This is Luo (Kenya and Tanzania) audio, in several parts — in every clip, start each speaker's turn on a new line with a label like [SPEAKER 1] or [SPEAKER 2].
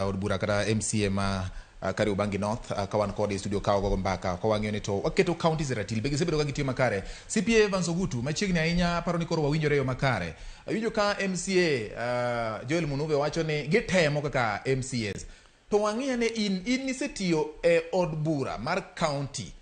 [SPEAKER 1] od bura kata MCA ma Kariobangi North kawan kode studio kawo gogo mbaka ko wang'eyo ni to waketo counties ratil bege sebedo ka gitiyo makare. CPA Evans Ogutu machiegni ahinya paro ni koro wawinjore yo makare. Awinjo ka MCA Joel Munuve wacho ni gitemo kaka MCAs. To wang'iyo ne in nisetiyo e od bura mar county,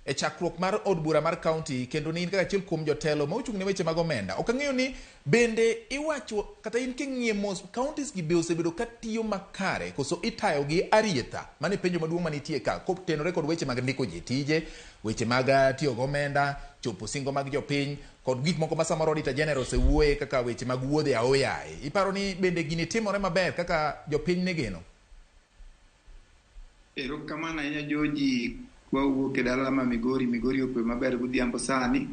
[SPEAKER 1] e chakruok mar od bura mar county, kendo ni in kaka achiel kuom jotelo ma ochung' ne weche mag omenda. Ok ang'eyo ni bende iwacho kata in king'iyo mos counties gi be osebedo ka tiyo makare koso itayo gi arietha. Mane penjo maduong' manitie ka kotenore kod weche mag ndiko ji tije, weche mag tiyo gi omenda, chopo singo mag jopiny kod gik moko ma samoro Auditor General osewuoye kaka weche mag wuodhe aoyaye. Iparo ni bende gini timore maber kaka jopiny ne geno?
[SPEAKER 2] Erokamano ahinya Joji, wawuok e dala ma Migori okwe maber godhiambo sani.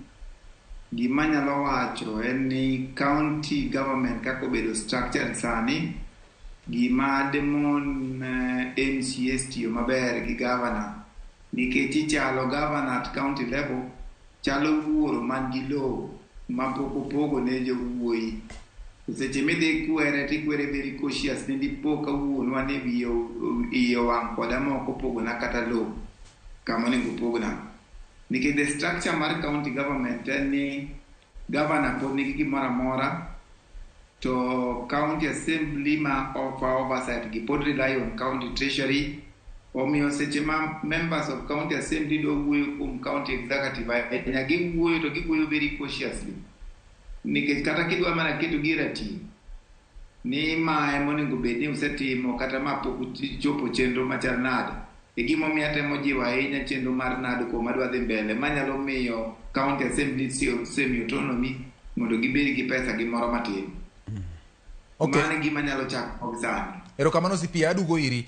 [SPEAKER 2] Gima nyalo wacho en ni county government kako bedo structured sani, gima demon MCAs tiyo maber gi governor, nikech ichalo governor at county level chalo wuoro man gi low ma pok opogo ne jowuoyi. Seche midhi kwere tikwere very cautious ni dipo ka wuonwa ne iyo wang' koda moko pogona kata low kama onego pogna. Nikech the structure mar county government en ni governor pod nigi gimoro amora, to county assembly ma oversight gi pod rely on county treasury. Omiyo seche ma members of county assembly do wuoyo kuom county executive ahinya giwuoyo to giwuoyo very cautiously. Nikech kata kidwa mana keto gi rating ni ma monego bed ni usetimo kata ma pok chopo chenro machal nade, e gimomiyo atemo jiwo ahinya chenro mar nado ko madwa dhi mbele manyalo miyo county assembly semi autonomy mondo gibed gi pesa gi moro matin.
[SPEAKER 1] Okay.
[SPEAKER 2] Mano gima nyalo chako sani.
[SPEAKER 1] Erokamano CPA, adugo iri.